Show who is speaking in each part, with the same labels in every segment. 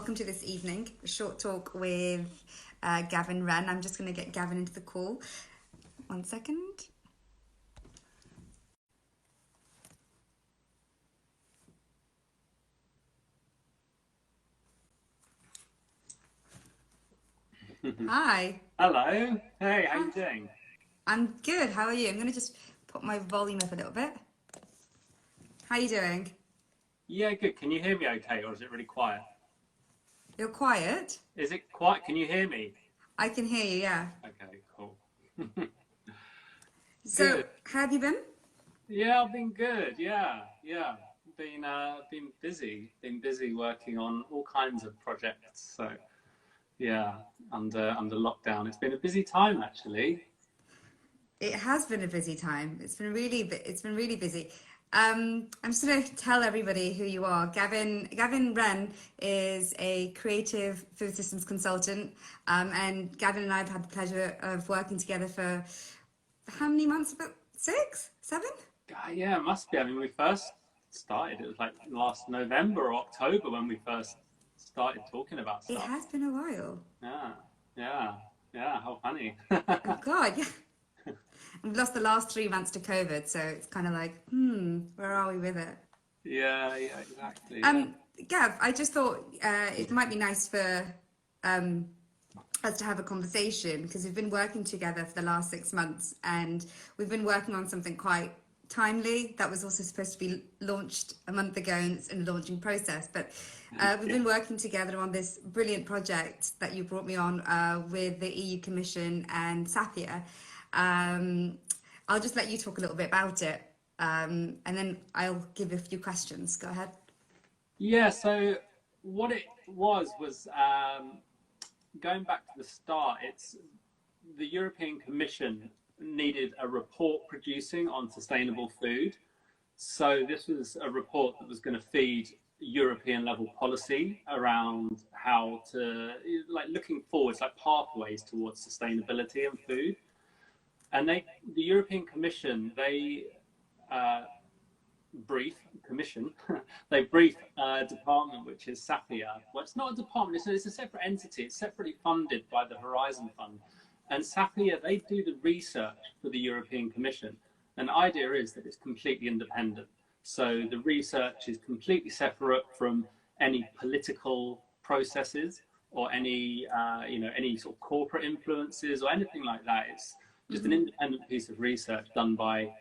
Speaker 1: welcome to this evening, a short talk with Gavin Wren. I'm just going to get Gavin into the call. 1 second. Hi.
Speaker 2: Hello. Hey, how you doing?
Speaker 1: I'm good. How are you? I'm going to just put my volume up a little bit. How are you doing?
Speaker 2: Yeah, good. Can you hear me okay, or is it really quiet?
Speaker 1: You're quiet.
Speaker 2: Is it quiet? Can you hear me?
Speaker 1: I can hear you, yeah.
Speaker 2: Okay, cool.
Speaker 1: So,
Speaker 2: Good.
Speaker 1: how have you been?
Speaker 2: Yeah, I've been good. Yeah. Been busy working on all kinds of projects. So, yeah, under lockdown. It's been a busy time actually.
Speaker 1: It has been a busy time. It's been really busy. I'm just going to tell everybody who you are. Gavin Wren is a creative food systems consultant, and Gavin and I have had the pleasure of working together for how many months? About 6, 7?
Speaker 2: Yeah, it must be. I mean, we first started. It was like last November or October when we first started talking about
Speaker 1: It
Speaker 2: stuff.
Speaker 1: has been a while.
Speaker 2: Yeah, yeah, yeah. How funny.
Speaker 1: Oh God, yeah. We've lost the last 3 months to COVID, so it's kind of like, where are we with it?
Speaker 2: Yeah, exactly. Yeah.
Speaker 1: Um, Gav, I just thought it might be nice for us to have a conversation because we've been working together for the last 6 months and we've been working on something quite timely that was also supposed to be launched a month ago and it's in the launching process. But we've been working together on this brilliant project that you brought me on with the EU Commission and SAPIA. I'll just let you talk a little bit about it and then I'll give you a few questions. Go ahead.
Speaker 2: Yeah. So what it was going back to the start. It's the European Commission needed a report producing on sustainable food. So this was a report that was going to feed European level policy around how to, like, looking forwards, like pathways towards sustainability in food. And the European Commission, uh, brief commission, they brief a department which is SAPIA. Well, it's not a department; it's a separate entity. It's separately funded by the Horizon Fund, and SAPIA, they do the research for the European Commission. And the idea is that it's completely independent. So the research is completely separate from any political processes or any any sort of corporate influences or anything like that. It's just an independent piece of research done by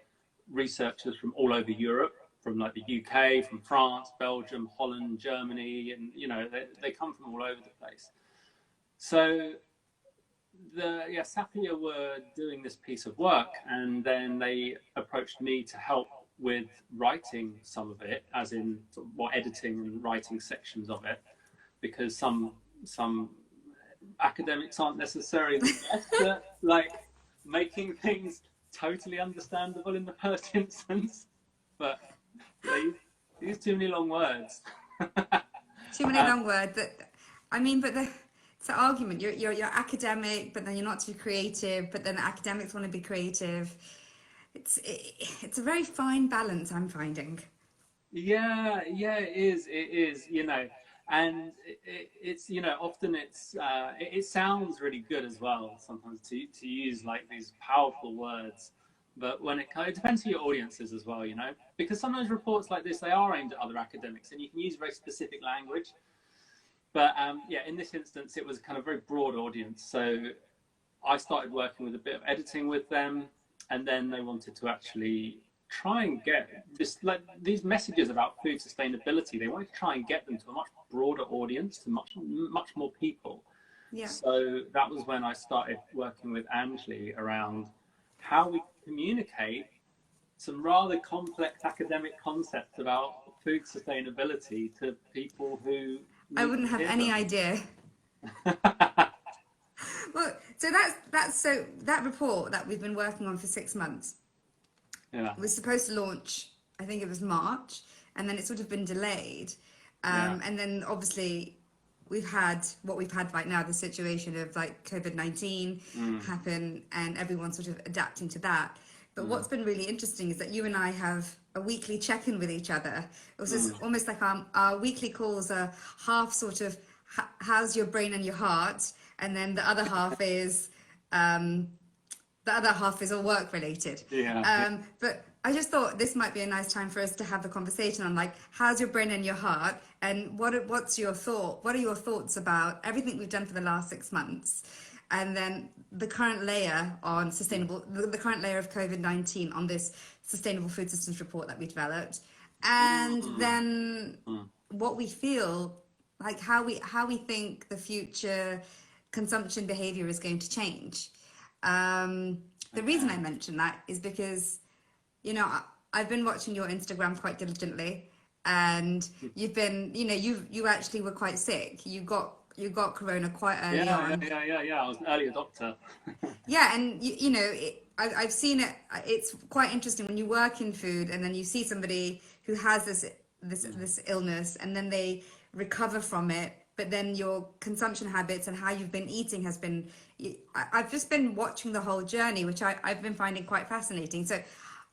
Speaker 2: researchers from all over Europe, from like the UK, from France, Belgium, Holland, Germany, and they come from all over the place. So Sapia were doing this piece of work, and then they approached me to help with writing some of it, as in editing and writing sections of it, because some academics aren't necessarily the best at like making things totally understandable in the first instance, but they use too many long words.
Speaker 1: Too many long words. But it's the argument. You're academic, but then you're not too creative. But then academics want to be creative. It's a very fine balance, I'm finding.
Speaker 2: Yeah, it is. And it's often it sounds really good as well sometimes to use like these powerful words, but when it depends who your audience is as well, because sometimes reports like this, they are aimed at other academics and you can use very specific language. But in this instance, it was kind of very broad audience. So I started working with a bit of editing with them, and then they wanted to actually try and get this, like, these messages about food sustainability. They wanted to try and get them to a much broader audience, to much more people.
Speaker 1: Yeah.
Speaker 2: So that was when I started working with Anjali around how we communicate some rather complex academic concepts about food sustainability to people who
Speaker 1: I wouldn't have any idea. Well, so that report that we've been working on for 6 months was supposed to launch, I think it was March, and then it's sort of been delayed. And then obviously we've had what we've had right now, the situation of like COVID-19 happen and everyone's sort of adapting to that. But what's been really interesting is that you and I have a weekly check-in with each other. It was just almost like our weekly calls are half sort of how's your brain and your heart, and then the other half is all work related. But I just thought this might be a nice time for us to have the conversation on like, how's your brain and your heart, and what's your thought? What are your thoughts about everything we've done for the last 6 months, and then the current layer on the current layer of COVID-19 on this sustainable food systems report that we developed, and then what we feel like, how we think the future consumption behavior is going to change. The reason I mention that is because, you know, I've been watching your Instagram quite diligently, and you've been, you know, you actually were quite sick. You got corona quite early on.
Speaker 2: Yeah. I was an early adopter.
Speaker 1: Yeah, and you know, I've seen it. It's quite interesting when you work in food, and then you see somebody who has this illness, and then they recover from it. But then your consumption habits and how you've been eating has been. I've just been watching the whole journey, which I've been finding quite fascinating. So,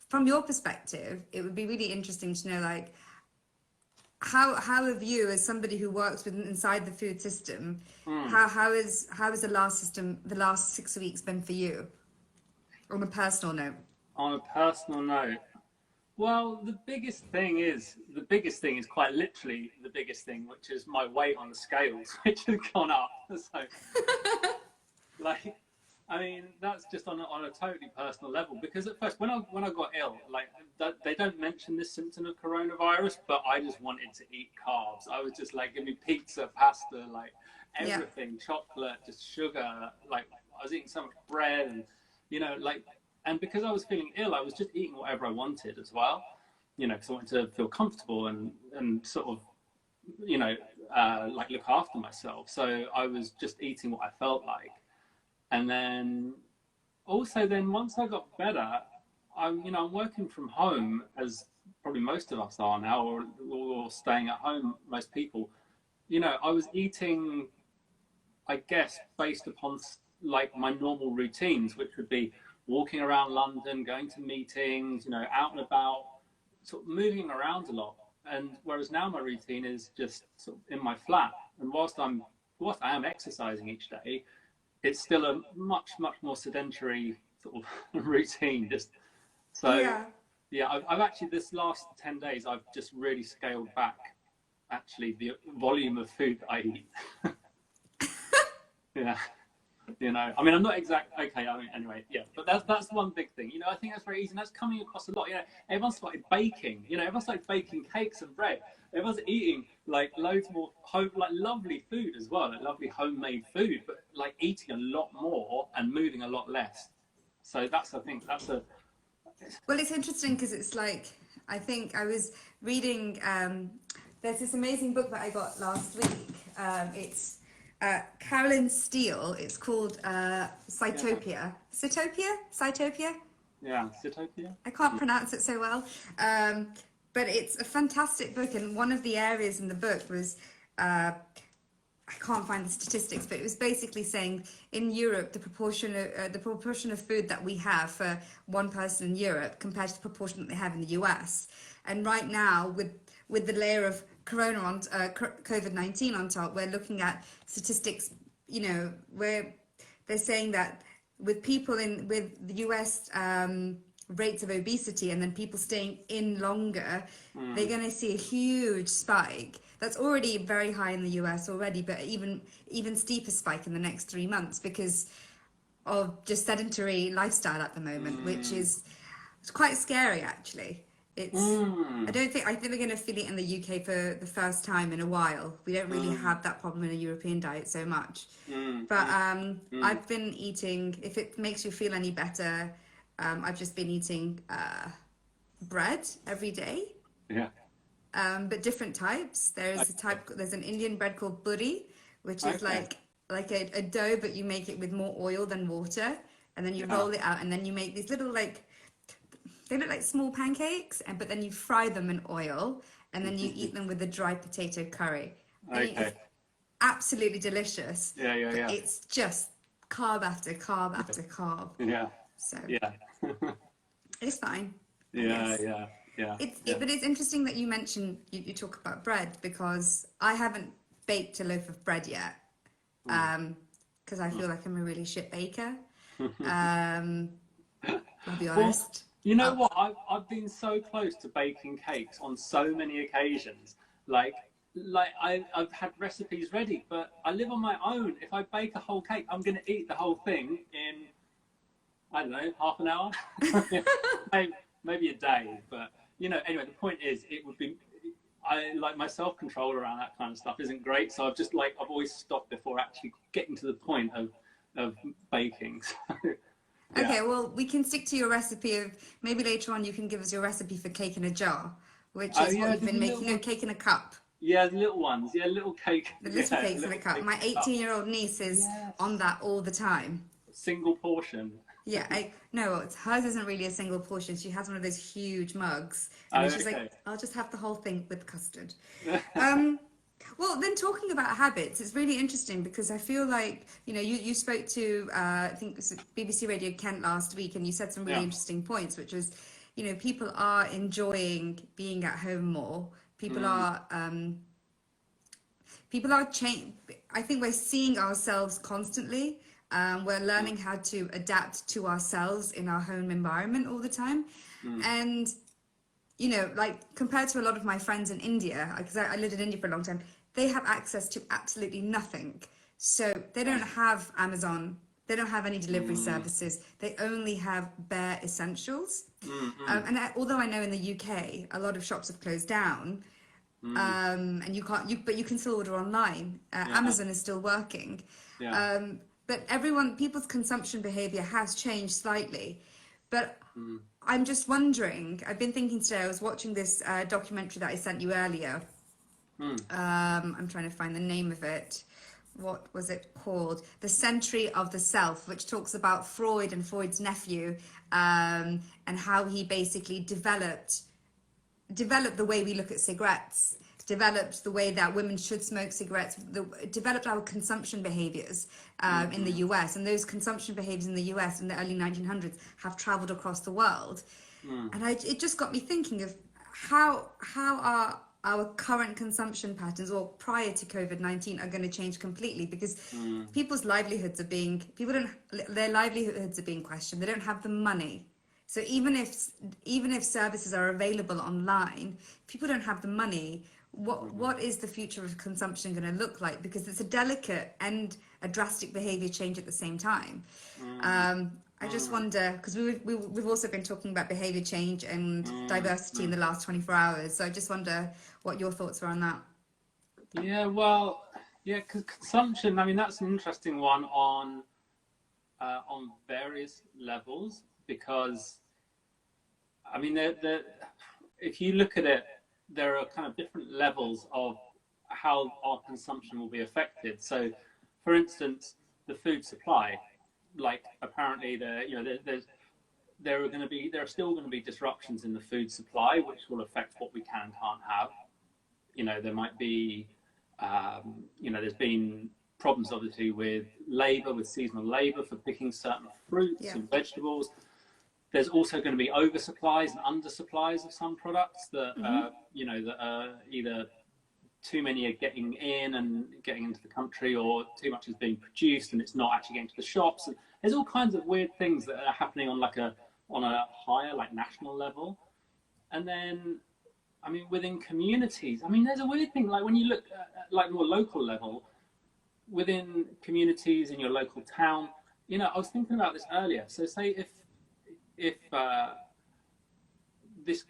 Speaker 1: from your perspective, it would be really interesting to know, like, how have you, as somebody who works inside the food system, how has the last 6 weeks been for you, on a personal note?
Speaker 2: On a personal note, well, the biggest thing is quite literally the biggest thing, which is my weight on the scales, which has gone up. So, like, I mean, that's just on a totally personal level, because at first when I got ill, like, they don't mention this symptom of coronavirus, but I just wanted to eat carbs. I was just like, give me pizza, pasta, like everything, chocolate, just sugar. Like, I was eating so much bread, and, you know, like, and because I was feeling ill, I was just eating whatever I wanted as well, you know, because I wanted to feel comfortable and sort of, you know, like, look after myself. So I was just eating what I felt like. And then also once I got better, I'm working from home, as probably most of us are now, or staying at home, most people. You know, I was eating, I guess, based upon like my normal routines, which would be walking around London, going to meetings, you know, out and about, sort of moving around a lot. And whereas now my routine is just sort of in my flat. And whilst I am exercising each day, it's still a much more sedentary sort of routine. Just so, yeah. I've actually, this last 10 days, I've just really scaled back, actually, the volume of food that I eat. Yeah. You know, I mean, I'm not okay, I mean, anyway, yeah, but that's one big thing. You know, I think that's very easy, and that's coming across a lot. You know, everyone started baking. You know, everyone started baking cakes and bread. Everyone's eating, like, loads more lovely food as well, like lovely homemade food, but, like, eating a lot more and moving a lot less. So I think that's a...
Speaker 1: Well, it's interesting because it's like, I think I was reading, there's this amazing book that I got last week. It's Carolyn Steele. It's called Cytopia. Cytopia?
Speaker 2: Yeah, Cytopia.
Speaker 1: I can't pronounce it so well. But it's a fantastic book, and one of the areas in the book was, I can't find the statistics, but it was basically saying in Europe the proportion of food that we have for one person in Europe compared to the proportion that they have in the US. And right now, with the layer of COVID-19 on top, we're looking at statistics, you know, where they're saying that with people with the US rates of obesity, and then people staying in longer, they're going to see a huge spike. That's already very high in the US already, but even steeper spike in the next 3 months because of just sedentary lifestyle at the moment, which is quite scary, actually. It's I think we're going to feel it in the UK for the first time in a while. We don't really have that problem in a European diet so much. But I've been eating, if it makes you feel any better, I've just been eating bread every day.
Speaker 2: Yeah.
Speaker 1: But different types. There's an Indian bread called buri, which is like a dough, but you make it with more oil than water, and then you roll it out, and then you make these little, like, they look like small pancakes, but then you fry them in oil, and then you eat them with a dry potato curry. It's absolutely delicious.
Speaker 2: Yeah.
Speaker 1: It's just carb after carb after carb.
Speaker 2: Yeah.
Speaker 1: So
Speaker 2: yeah.
Speaker 1: It's fine.
Speaker 2: Yeah.
Speaker 1: But it's interesting that you mentioned you talk about bread, because I haven't baked a loaf of bread yet, because I feel like I'm a really shit baker. I'll be
Speaker 2: Well,
Speaker 1: honest.
Speaker 2: you know what? I've been so close to baking cakes on so many occasions. I've had recipes ready, but I live on my own. If I bake a whole cake, I'm going to eat the whole thing in, I don't know, half an hour, maybe a day. But anyway, the point is, it would be. I like my self-control around that kind of stuff isn't great, so I've always stopped before actually getting to the point of baking. So, yeah.
Speaker 1: Okay, well, we can stick to your recipe of maybe later on you can give us your recipe for cake in a jar, which
Speaker 2: Oh
Speaker 1: is what
Speaker 2: yeah,
Speaker 1: you've been making, cake in a cup.
Speaker 2: yeah, the little ones. Yeah, little cake.
Speaker 1: The little
Speaker 2: Yeah,
Speaker 1: cakes in a
Speaker 2: little
Speaker 1: cup.
Speaker 2: cake
Speaker 1: My
Speaker 2: cup.
Speaker 1: 18-year-old niece is
Speaker 2: Yes.
Speaker 1: on that all the time.
Speaker 2: Single portion.
Speaker 1: Yeah, no, hers isn't really a single portion. She has one of those huge mugs, and
Speaker 2: Oh,
Speaker 1: then she's
Speaker 2: okay.
Speaker 1: like, "I'll just have the whole thing with custard." Well, then talking about habits, it's really interesting because I feel like, you spoke to, I think it was BBC Radio Kent last week, and you said some really
Speaker 2: Yeah.
Speaker 1: interesting points, which was, people are enjoying being at home more. People are I think we're seeing ourselves constantly. We're learning how to adapt to ourselves in our home environment all the time. And like compared to a lot of my friends in India, because I lived in India for a long time, they have access to absolutely nothing. So they don't have Amazon, they don't have any delivery services, they only have bare essentials. Although I know in the UK, a lot of shops have closed down, and but you can still order online. Amazon is still working.
Speaker 2: Yeah.
Speaker 1: But people's consumption behavior has changed slightly. But I'm just wondering, I've been thinking today, I was watching this documentary that I sent you earlier. I'm trying to find the name of it. What was it called? The Century of the Self, which talks about Freud and Freud's nephew, and how he basically developed the way we look at cigarettes, developed the way that women should smoke cigarettes, developed our consumption behaviors in the US. And those consumption behaviors in the US in the early 1900s have traveled across the world. And it just got me thinking of how our current consumption patterns, or prior to COVID-19, are going to change completely, because their livelihoods are being questioned. They don't have the money. So even if services are available online, people don't have the money. What is the future of consumption going to look like? Because it's a delicate and a drastic behavior change at the same time. I just wonder, because we've also been talking about behavior change and diversity in the last 24 hours. So I just wonder what your thoughts are on that.
Speaker 2: Yeah, well, yeah, because consumption, I mean, that's an interesting one on various levels, because, I mean, if you look at it, there are kind of different levels of how our consumption will be affected. So, for instance, the food supply, like apparently there are still going to be disruptions in the food supply, which will affect what we can and can't have. There might be, there's been problems obviously with seasonal labor for picking certain fruits and vegetables. There's also going to be oversupplies and undersupplies of some products that that are either too many are getting in and getting into the country, or too much is being produced and it's not actually getting to the shops. And there's all kinds of weird things that are happening on a higher, like, national level. And then, I mean, within communities, I mean, there's a weird thing, like when you look at like more local level, within communities in your local town, I was thinking about this earlier. So say if this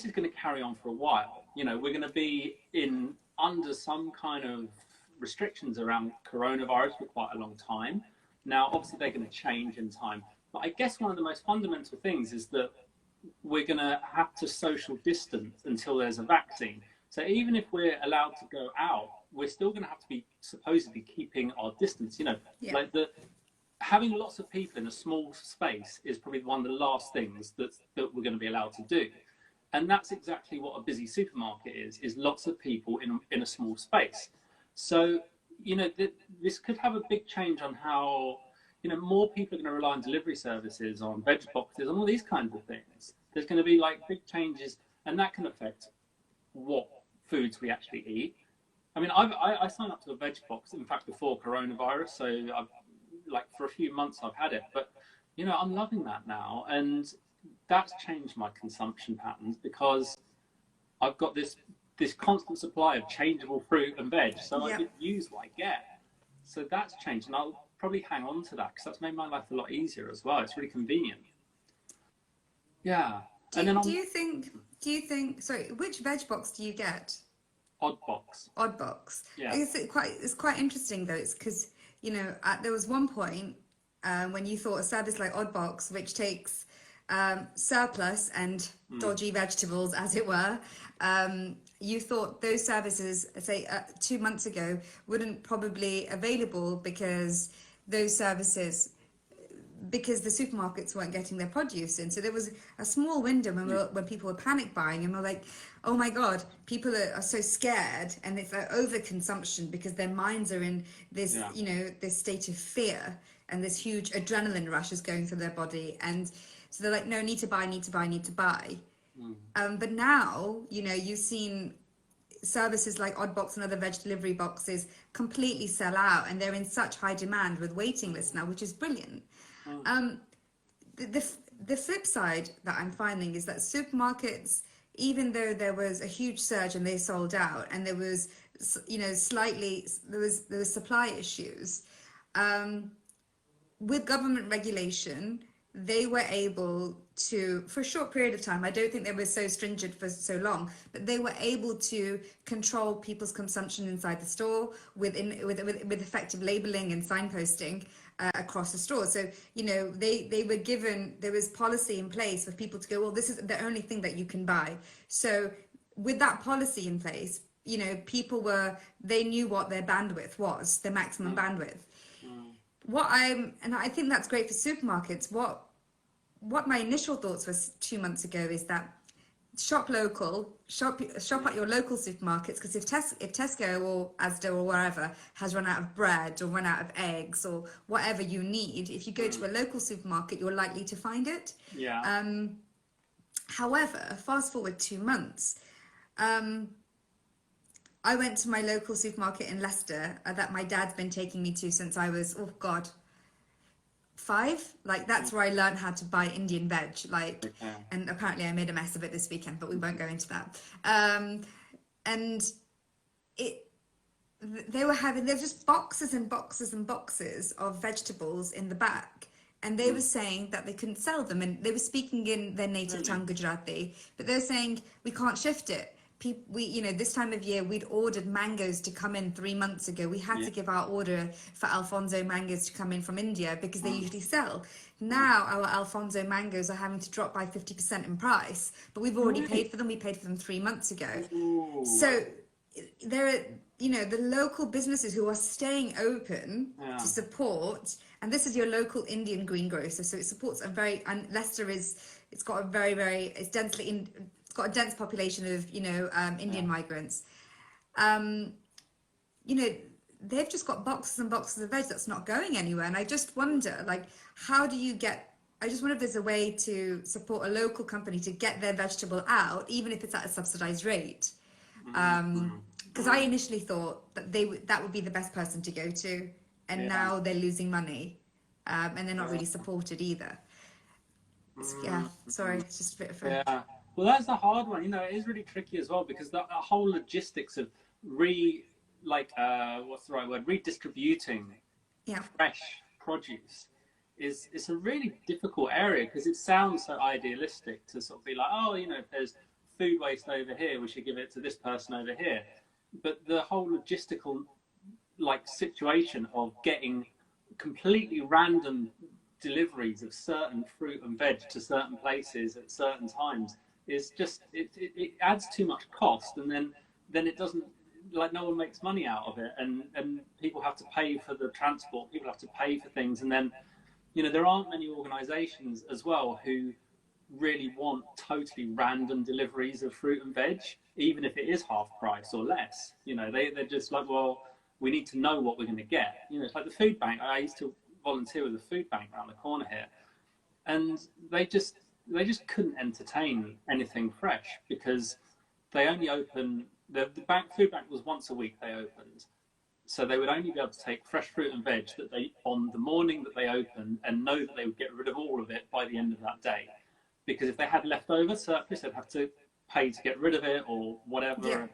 Speaker 2: is going to carry on for a while, we're going to be under some kind of restrictions around coronavirus for quite a long time. Now, obviously, they're going to change in time. But I guess one of the most fundamental things is that we're going to have to social distance until there's a vaccine. So even if we're allowed to go out, we're still going to have to be supposedly keeping our distance. Like having lots of people in a small space is probably one of the last things that we're going to be allowed to do. And that's exactly what a busy supermarket is lots of people in a small space. So, this could have a big change on how, more people are going to rely on delivery services, on veg boxes, on all these kinds of things. There's going to be like big changes, and that can affect what foods we actually eat. I mean, I signed up to a veg box, in fact, before coronavirus. So I've, like, for a few months I've had it, but I'm loving that now, and that's changed my consumption patterns because I've got this constant supply of changeable fruit and veg, so I
Speaker 1: Yeah.
Speaker 2: just use what I get. So that's changed, and I'll probably hang on to that because that's made my life a lot easier as well. It's really convenient. Yeah,
Speaker 1: Do
Speaker 2: and
Speaker 1: you,
Speaker 2: then
Speaker 1: do
Speaker 2: on
Speaker 1: you think? Do you think? Sorry, which veg box do you get?
Speaker 2: Odd Box.
Speaker 1: Odd box. I
Speaker 2: Yeah.
Speaker 1: guess it's quite interesting though. It's because there was one point when you thought a service like Odd Box, which takes surplus and dodgy vegetables, as it were, you thought those services, say 2 months ago, wouldn't probably available those services because the supermarkets weren't getting their produce in. So there was a small window when people were panic buying, and we're like, oh my God, people are so scared, and it's like overconsumption because their minds are in this, this state of fear, and this huge adrenaline rush is going through their body. And so they're like, no, need to buy, need to buy, need to buy. But now, you've seen services like Oddbox and other veg delivery boxes completely sell out, and they're in such high demand with waiting lists now, which is brilliant. The flip side that I'm finding is that supermarkets, even though there was a huge surge and they sold out, and there was there was supply issues, with government regulation, they were able to, for a short period of time, I don't think they were so stringent for so long, but they were able to control people's consumption inside the store with effective labeling and signposting across the store. So, they were given, there was policy in place for people to go, well, this is the only thing that you can buy. So with that policy in place, they knew what their bandwidth was, their maximum bandwidth. And I think that's great for supermarkets. What my initial thoughts was 2 months ago is that shop local, shop at your local supermarkets, because if Tesco or Asda or wherever has run out of bread or run out of eggs or whatever you need, if you go to a local supermarket, you're likely to find it.
Speaker 2: Yeah.
Speaker 1: However, fast forward 2 months, I went to my local supermarket in Leicester that my dad's been taking me to since I was, 5. Like, that's where I learned how to buy Indian veg. Like, and apparently I made a mess of it this weekend, but we won't go into that. And there's just boxes and boxes and boxes of vegetables in the back. And they were saying that they couldn't sell them, and they were speaking in their native tongue, Gujarati, but they're saying we can't shift it. This time of year, we'd ordered mangoes to come in 3 months ago. We had to give our order for Alfonso mangoes to come in from India because they usually sell. Now our Alfonso mangoes are having to drop by 50% in price, but we've already paid for them. We paid for them 3 months ago. So there are, the local businesses who are staying open to support, and this is your local Indian greengrocer. So it supports and Leicester it's got a it's got a dense population of Indian migrants. They've just got boxes and boxes of veg that's not going anywhere, and I just wonder, like, I just wonder if there's a way to support a local company to get their vegetable out, even if it's at a subsidized rate. Because I initially thought that that would be the best person to go to, and now they're losing money, and they're not really supported either. Sorry, it's just a bit of a...
Speaker 2: Yeah. Well, that's the hard one. It is really tricky as well, because the whole logistics of redistributing fresh produce it's a really difficult area, because it sounds so idealistic to sort of be like, if there's food waste over here, we should give it to this person over here. But the whole logistical situation of getting completely random deliveries of certain fruit and veg to certain places at certain times is just it adds too much cost, and then it doesn't, no one makes money out of it, and people have to pay for the transport, people have to pay for things, and then there aren't many organizations as well who really want totally random deliveries of fruit and veg, even if it is half price or less. They're just like, well, we need to know what we're going to get. It's like the food bank. I used to volunteer with the food bank around the corner here, and they just couldn't entertain anything fresh, because they only open The food bank was once a week they opened. So they would only be able to take fresh fruit and veg that they on the morning that they opened, and know that they would get rid of all of it by the end of that day. Because if they had leftover surplus, they'd have to pay to get rid of it or whatever.
Speaker 1: Yeah.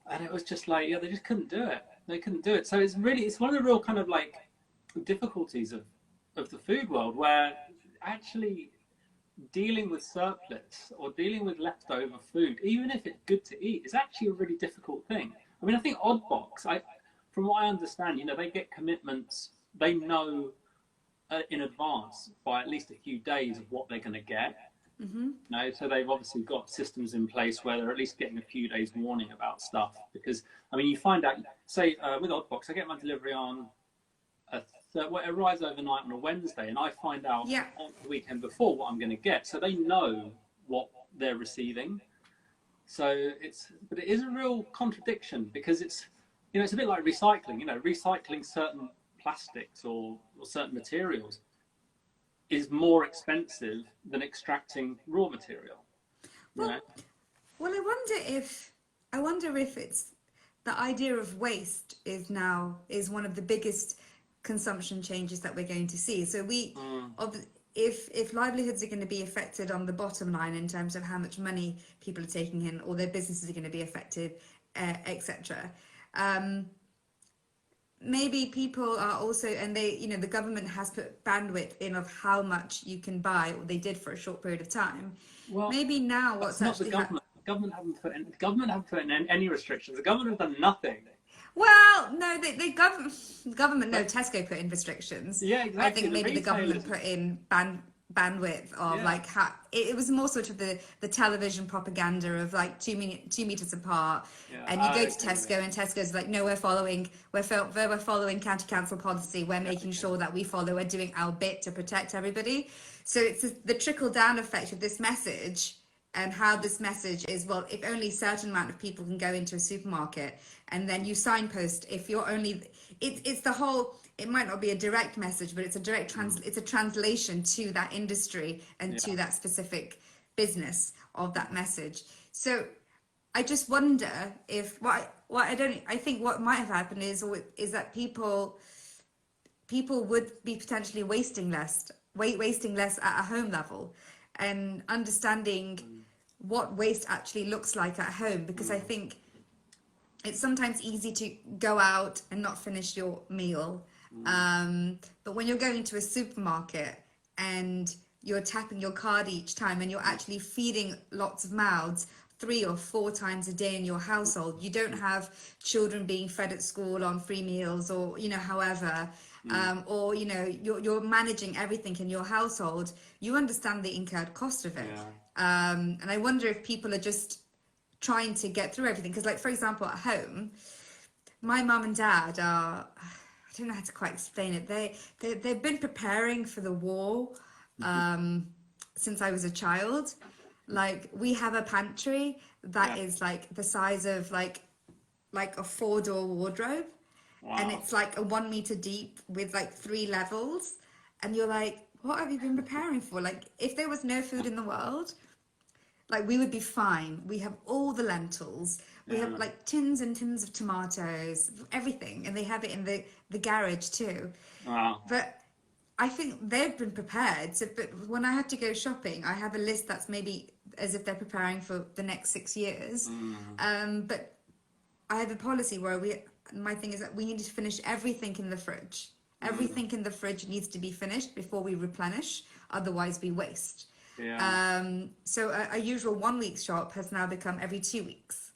Speaker 2: And it was just like, yeah, they just couldn't do it. They couldn't do it. So it's one of the real kind of like difficulties of the food world, where actually dealing with surplus or dealing with leftover food, even if it's good to eat, is actually a really difficult thing. I mean, I think Oddbox, from what I understand, they get commitments. They know in advance by at least a few days of what they're going to get. So they've obviously got systems in place where they're at least getting a few days warning about stuff. Because, I mean, you find out, say, with Oddbox, I get my delivery on it arrives overnight on a Wednesday, and I find out on the weekend before what I'm going to get. So they know what they're receiving. So but it is a real contradiction, because it's a bit like recycling. Recycling certain plastics or certain materials is more expensive than extracting raw material.
Speaker 1: Well, I wonder if it's the idea of waste is one of the biggest consumption changes that we're going to see. So if livelihoods are going to be affected on the bottom line in terms of how much money people are taking in, or their businesses are going to be affected, etc. Maybe people are also, and the government has put bandwidth in of how much you can buy, or they did for a short period of time. Well, maybe now what's actually
Speaker 2: happening. The government haven't put in any restrictions. The government has done nothing.
Speaker 1: Well, no, the government, no, Tesco put in restrictions.
Speaker 2: Yeah, exactly.
Speaker 1: I think maybe the government put in bandwidth of like how it was more sort of the television propaganda of like 2 meters apart, and you go to Tesco and Tesco's like, no, we're following county council policy. We're making sure that we're doing our bit to protect everybody. So it's the trickle down effect of this message. And how this message is, well, if only a certain amount of people can go into a supermarket, and then you signpost if you're only, it's the whole, it might not be a direct message, but it's it's a translation to that industry and to that specific business of that message. So I just wonder if I think what might have happened is that people would be potentially wasting less at a home level, and understanding what waste actually looks like at home, because I think it's sometimes easy to go out and not finish your meal, but when you're going to a supermarket and you're tapping your card each time and you're actually feeding lots of mouths 3 or 4 times a day in your household, you don't have children being fed at school on free meals, or however, or you're managing everything in your household, you understand the incurred cost of it. And I wonder if people are just trying to get through everything, because like, for example, at home, my mum and dad are, I don't know how to quite explain it, they've been preparing for the war since I was a child. Like, we have a pantry that is like the size of like a 4-door wardrobe. Wow. And it's like a 1 meter deep with like 3 levels. And you're like, what have you been preparing for? Like, if there was no food in the world, like, we would be fine. We have all the lentils. We have like tins and tins of tomatoes, everything. And they have it in the garage too. Wow. But I think they've been prepared. So, but when I have to go shopping, I have a list that's maybe as if they're preparing for the next 6 years. But I have a policy where my thing is that we need to finish everything in the fridge. Everything in the fridge needs to be finished before we replenish, otherwise we waste. So a usual 1 week shop has now become every 2 weeks,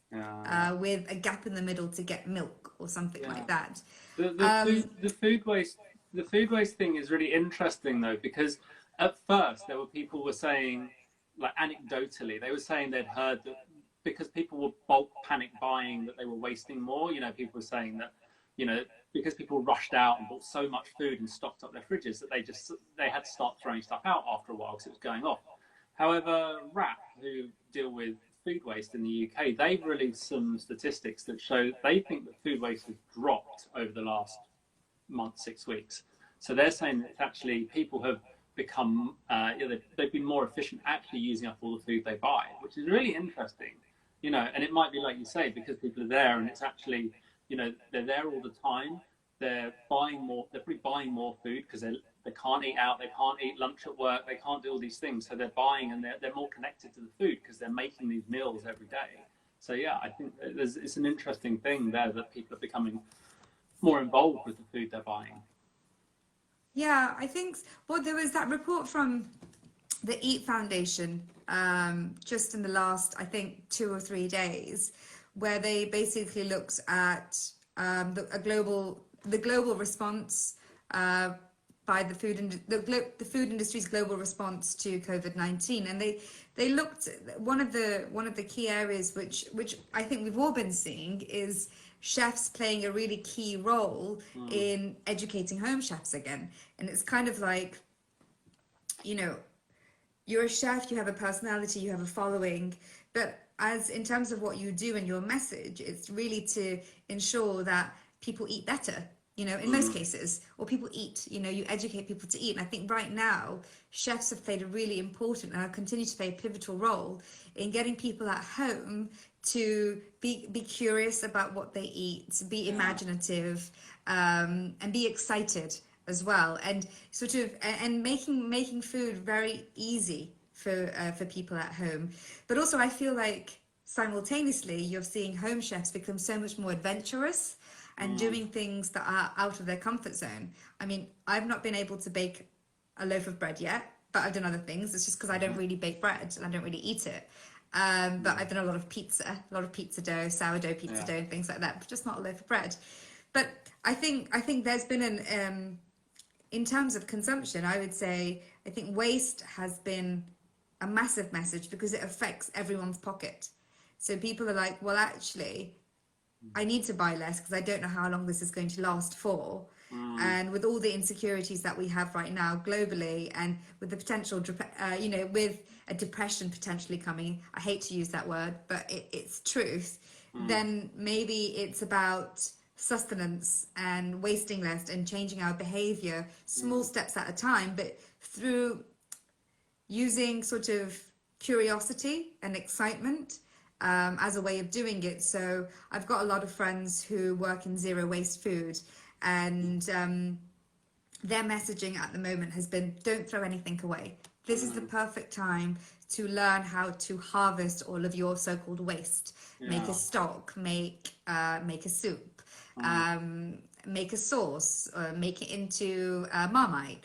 Speaker 1: with a gap in the middle to get milk or something like that.
Speaker 2: The food waste thing is really interesting though, because at first there were people were saying, like, anecdotally, they were saying they'd heard that because people were bulk panic buying, that they were wasting more. People were saying that, because people rushed out and bought so much food and stocked up their fridges that they had to start throwing stuff out after a while because it was going off. However, WRAP, who deal with food waste in the UK, they've released some statistics that show they think that food waste has dropped over the last month, 6 weeks. So they're saying that actually people have become, they've been more efficient actually using up all the food they buy, which is really interesting. you know, and it might be like you say, because people are there and it's actually, you know, they're there all the time. They're buying more. They're probably buying more food because they can't eat out. They can't eat lunch at work. They can't do all these things. So they're buying and they're more connected to the food because they're making these meals every day. So yeah, I think it's an interesting thing there that people are becoming more involved with the food they're buying.
Speaker 1: Yeah, I think, well, there was that report from the Eat Foundation just in the last, I think, 2 or 3 days, where they basically looked at the global response by the food industry's global response to COVID-19, and they looked at one of the key areas which I think we've all been seeing is chefs playing a really key role in educating home chefs again. And it's kind of like, you know, you're a chef, you have a personality, you have a following, but as in terms of what you do and your message, it's really to ensure that people eat better, you know, in most cases, or people eat, you know, you educate people to eat. And I think right now, chefs have played a really important and continue to play a pivotal role in getting people at home to be curious about what they eat, be imaginative, and be excited as well, and sort of and making food very easy for people at home. But also, I feel like simultaneously you're seeing home chefs become so much more adventurous and doing things that are out of their comfort zone. I mean, I've not been able to bake a loaf of bread yet, but I've done other things. It's just because I don't really bake bread and I don't really eat it. But I've done a lot of pizza dough, sourdough pizza dough, and things like that, but just not a loaf of bread. But I think there's been an in terms of consumption, I would say I think waste has been a massive message because it affects everyone's pocket. So people are like, well, actually, I need to buy less because I don't know how long this is going to last for. And with all the insecurities that we have right now globally, and with the potential, you know, with a depression potentially coming, I hate to use that word, but it's truth, then maybe it's about sustenance and wasting less and changing our behavior, small steps at a time, but through using sort of curiosity and excitement as a way of doing it. So I've got a lot of friends who work in zero waste food, and their messaging at the moment has been, don't throw anything away. This is the perfect time to learn how to harvest all of your so-called waste. Make a stock, make a soup, make a sauce, make it into Marmite.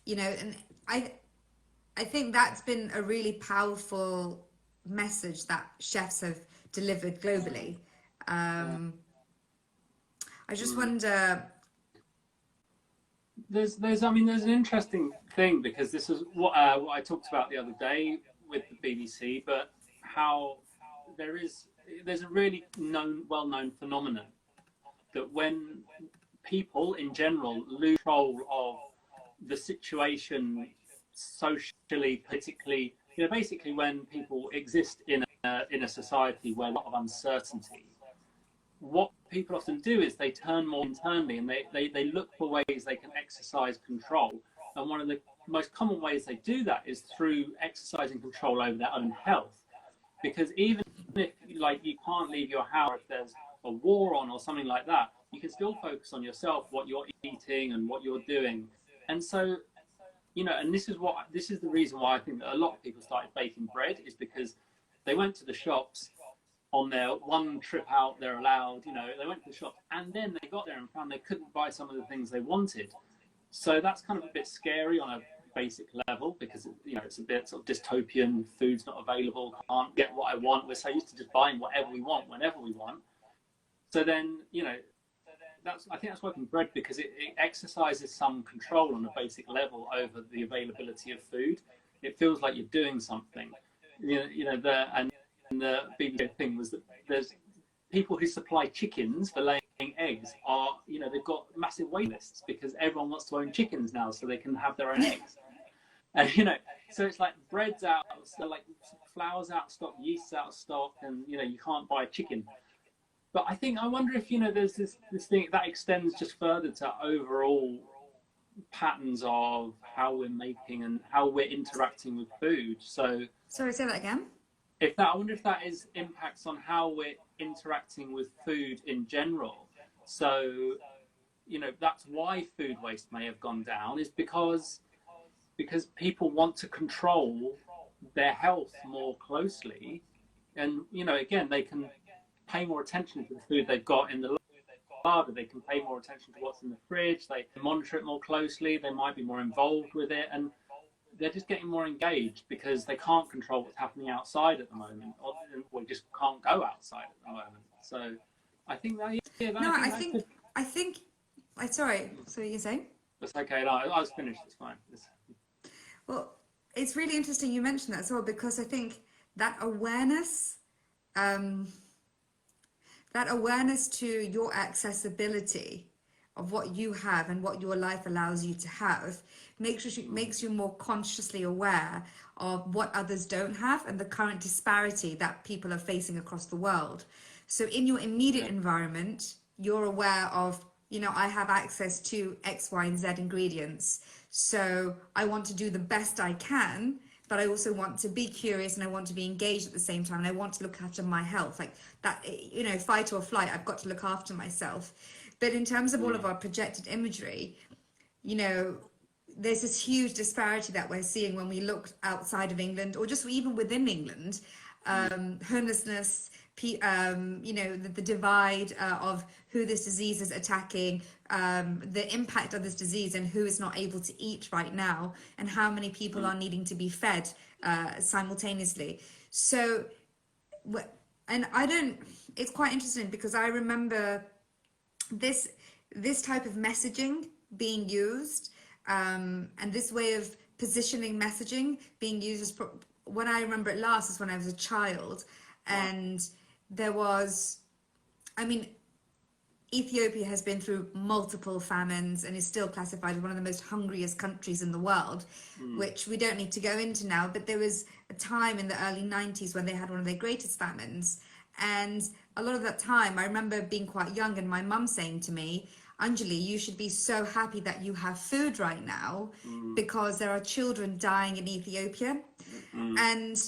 Speaker 1: You know, and I think that's been a really powerful message that chefs have delivered globally. I just wonder.
Speaker 2: There's an interesting thing, because this is what I talked about the other day with the BBC, but how there's a really well-known phenomenon that when people in general lose control of the situation socially, politically, you know, basically when people exist in a society where a lot of uncertainty, what people often do is they turn more internally and they look for ways they can exercise control. And one of the most common ways they do that is through exercising control over their own health. Because even if, like, you can't leave your house, if there's a war on or something like that, you can still focus on yourself, what you're eating and what you're doing. And so, you know, and this is the reason why I think that a lot of people started baking bread, is because they went to the shops on their one trip out they're allowed, you know, they went to the shop and then they got there and found they couldn't buy some of the things they wanted. So that's kind of a bit scary on a basic level, because, you know, it's a bit sort of dystopian, food's not available, can't get what I want. We're so used to just buying whatever we want, whenever we want. So then, you know, I think that's working bread, because it exercises some control on a basic level over the availability of food. It feels like you're doing something. And the big thing was that there's people who supply chickens for laying eggs are, you know, they've got massive wait lists because everyone wants to own chickens now so they can have their own eggs. And, you know, so it's like bread's out, so like flour's out of stock, yeast's out of stock, and, you know, you can't buy a chicken. But I wonder if, you know, there's this thing that extends just further to overall patterns of how we're making and how we're interacting with food. So,
Speaker 1: Sorry, say that again.
Speaker 2: if that, I wonder if that is impacts on how we're interacting with food in general. So, that's why food waste may have gone down, is because people want to control their health more closely, and again, they can pay more attention to the food they've got in the larder. They can pay more attention to what's in the fridge. They monitor it more closely. They might be more involved with it, and they're just getting more engaged because they can't control what's happening outside at the moment, or we just can't go outside at the moment. So I think that, yeah,
Speaker 1: No, I think, sorry, so you're saying?
Speaker 2: That's okay. No, I was finished. It's fine.
Speaker 1: Well, it's really interesting you mentioned that as well, because I think that awareness, to your accessibility of what you have and what your life allows you to have makes you more consciously aware of what others don't have and the current disparity that people are facing across the world. So in your immediate environment, you're aware of, I have access to X, Y, and Z ingredients. So I want to do the best I can, but I also want to be curious and I want to be engaged at the same time. And I want to look after my health, like that, fight or flight. I've got to look after myself. But in terms of all of our projected imagery, there's this huge disparity that we're seeing when we look outside of England, or just even within England. Homelessness, the divide of who this disease is attacking, the impact of this disease and who is not able to eat right now, and how many people are needing to be fed simultaneously. So, and it's quite interesting because I remember this type of messaging being used, and this way of positioning messaging being used when I remember it last is when I was a child. And there was, Ethiopia has been through multiple famines and is still classified as one of the most hungriest countries in the world, which we don't need to go into now. But there was a time in the early 90s when they had one of their greatest famines. And a lot of that time, I remember being quite young and my mum saying to me, Anjali, you should be so happy that you have food right now because there are children dying in Ethiopia. And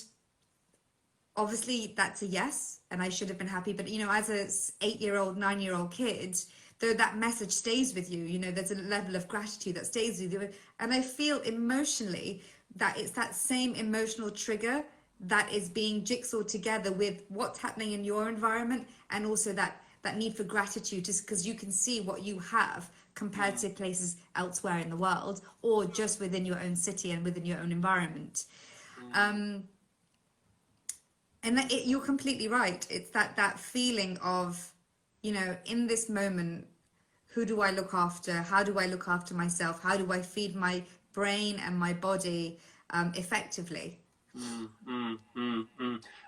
Speaker 1: obviously that's a yes, and I should have been happy. But, as a 8-year-old, 9-year-old kid, though that message stays with you, there's a level of gratitude that stays with you. And I feel emotionally that it's that same emotional trigger that is being jigsawed together with what's happening in your environment, and also that need for gratitude, just because you can see what you have compared to places elsewhere in the world, or just within your own city and within your own environment. And you're completely right. It's that feeling of, in this moment, who do I look after? How do I look after myself? How do I feed my brain and my body effectively?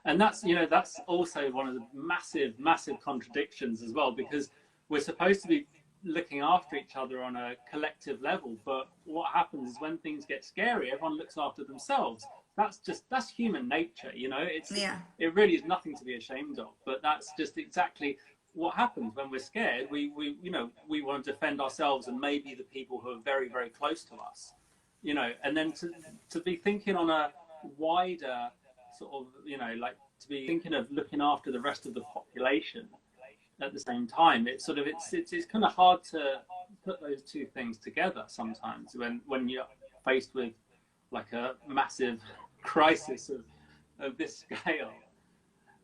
Speaker 2: And that's also one of the massive contradictions as well, because we're supposed to be looking after each other on a collective level, but what happens is when things get scary, everyone looks after themselves. That's human nature, it really is nothing to be ashamed of, but that's just exactly what happens when we're scared. We want to defend ourselves and maybe the people who are very, very close to us, and then to be thinking on a wider sort of, to be thinking of looking after the rest of the population at the same time. It's kind of hard to put those two things together sometimes when you're faced with like a massive crisis of this scale.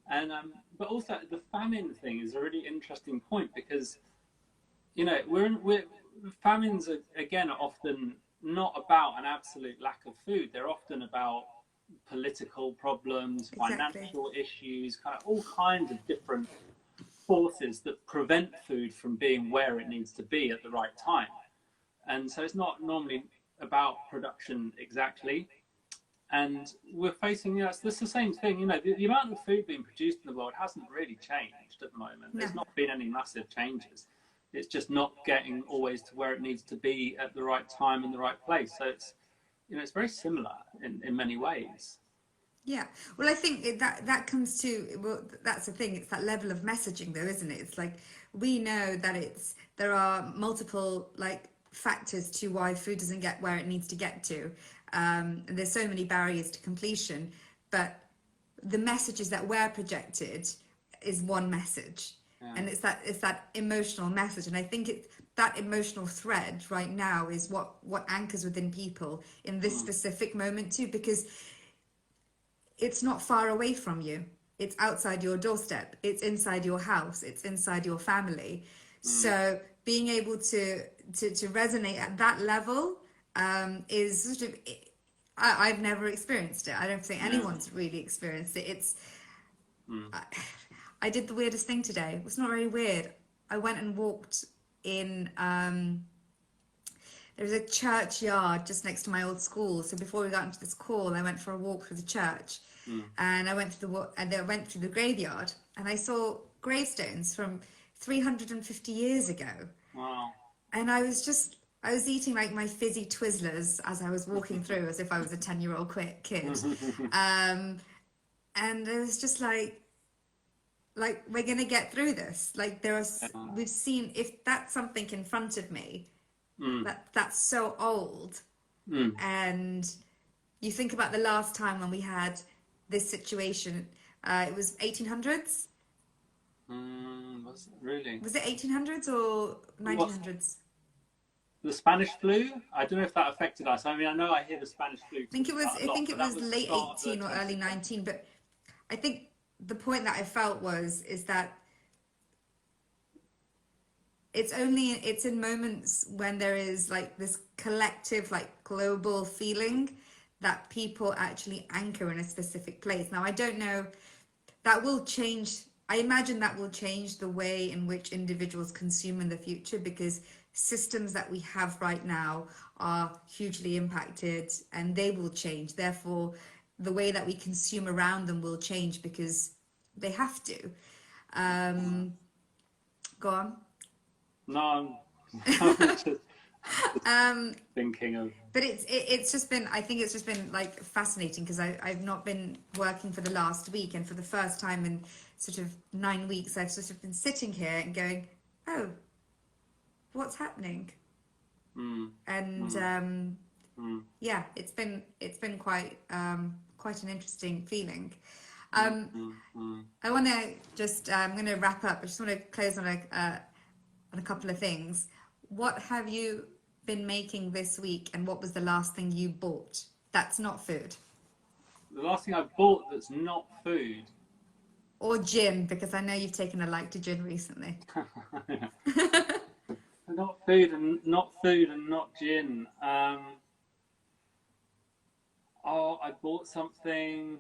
Speaker 2: And but also the famine thing is a really interesting point, because famines are, again, are often not about an absolute lack of food. They're often about political problems, financial issues, kind of all kinds of different forces that prevent food from being where it needs to be at the right time. And so it's not normally about production exactly. And we're facing, it's the same thing, the amount of food being produced in the world hasn't really changed at the moment. There's not been any massive changes. It's just not getting always to where it needs to be at the right time in the right place. So it's, it's very similar in many ways.
Speaker 1: Yeah, well, I think that comes to, well, that's the thing. It's that level of messaging, though, isn't it? It's like, we know that there are multiple factors to why food doesn't get where it needs to get to. And there's so many barriers to completion, but the messages that we're projected is one message.
Speaker 2: Yeah.
Speaker 1: And it's that emotional message. And I think that emotional thread right now is what anchors within people in this specific moment too, because it's not far away from you. It's outside your doorstep. It's inside your house. It's inside your family. So being able to resonate at that level is sort of, I've never experienced it. I don't think anyone's really experienced it. It's, I did the weirdest thing today. It was not very weird. I went and walked in, there was a churchyard just next to my old school. So before we got into this call, I went for a walk through the church, and I went through the graveyard, and I saw gravestones from 350 years ago.
Speaker 2: Wow.
Speaker 1: And I was eating like my fizzy Twizzlers as I was walking through, as if I was a 10-year-old kid. And it was just like we're gonna get through this. Like we've seen, if that's something in front of me, that's so old. And you think about the last time when we had this situation, it was 1800s.
Speaker 2: Was it really?
Speaker 1: Was it 1800s or 1900s?
Speaker 2: The Spanish flu? I don't know if that affected us. I mean, I know I hear the Spanish flu.
Speaker 1: I think it was late 18 or early 19, but I think the point that I felt is that it's in moments when there is like this collective, like global feeling that people actually anchor in a specific place. Now, I don't know, that will change. I imagine that will change the way in which individuals consume in the future, because systems that we have right now are hugely impacted and they will change. Therefore, the way that we consume around them will change because they have to. Go on.
Speaker 2: No, I'm just thinking of.
Speaker 1: But it's just been, I think it's just been like fascinating, because I've not been working for the last week, and for the first time in sort of 9 weeks, I've sort of been sitting here and going, oh, what's happening? And yeah, it's been quite an interesting feeling. I want to just I'm going to wrap up. I just want to close on a couple of things. What have you been making this week, and what was the last thing you bought that's not food?
Speaker 2: The last thing I bought that's not food.
Speaker 1: Or gin, because I know you've taken a like to gin recently.
Speaker 2: Not food and not gin. I bought something.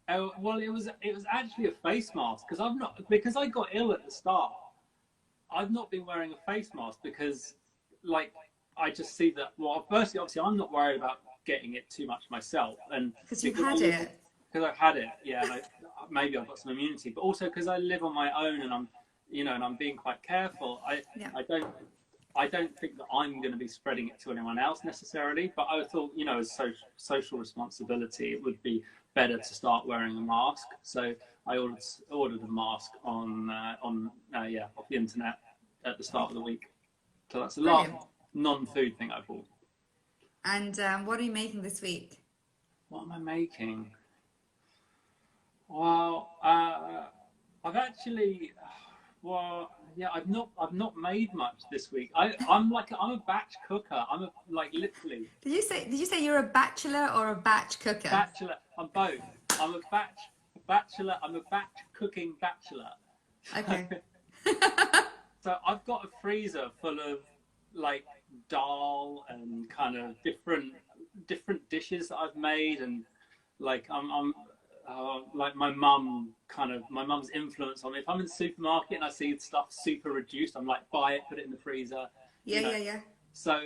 Speaker 2: Oh well, it was actually a face mask, because I got ill at the start. I've not been wearing a face mask because, like, I just see that. Well, firstly, obviously, I'm not worried about getting it too much myself, and
Speaker 1: because you've had it.
Speaker 2: Because I've had it, yeah. And maybe I've got some immunity, but also because I live on my own and I'm being quite careful. I don't think that I'm going to be spreading it to anyone else necessarily. But I thought, as social responsibility, it would be better to start wearing a mask. So I ordered a mask off the internet at the start of the week. So that's a last non-food thing I bought.
Speaker 1: And what are you making this week?
Speaker 2: What am I making? Well, I've actually, I've not made much this week. I'm a batch cooker. Literally.
Speaker 1: Did you say you're a bachelor or a batch cooker?
Speaker 2: Bachelor. I'm both. I'm a bachelor. I'm a batch cooking bachelor.
Speaker 1: Okay.
Speaker 2: So I've got a freezer full of like dal and kind of different dishes that I've made, and like I'm like my mum's influence on me. If I'm in the supermarket and I see stuff super reduced, I'm like, buy it, put it in the freezer.
Speaker 1: Yeah.
Speaker 2: So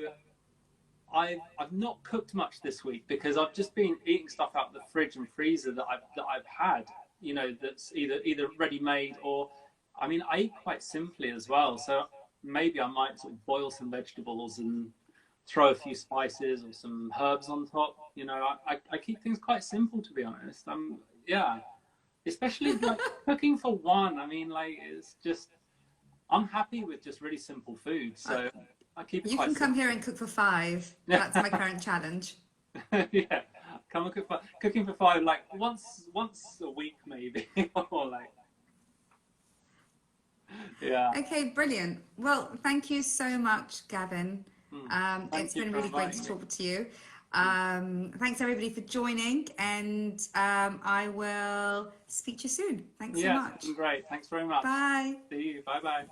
Speaker 2: I've not cooked much this week because I've just been eating stuff out of the fridge and freezer that I've had, that's either ready made or, I eat quite simply as well. So maybe I might sort of boil some vegetables and throw a few spices or some herbs on top. I keep things quite simple, to be honest. Especially like cooking for one. It's just, I'm happy with just really simple food. So I keep it
Speaker 1: You
Speaker 2: quite
Speaker 1: can come
Speaker 2: simple.
Speaker 1: here and cook for 5. That's my current challenge.
Speaker 2: Yeah, Come and cooking for five, like once a week maybe, or like. Yeah.
Speaker 1: Okay, brilliant. Well, thank you so much, Gavin. It's been really great to talk to you. Thanks everybody for joining, and I will speak to you soon. Thanks so much.
Speaker 2: Great. Thanks very much.
Speaker 1: Bye.
Speaker 2: See you. Bye bye.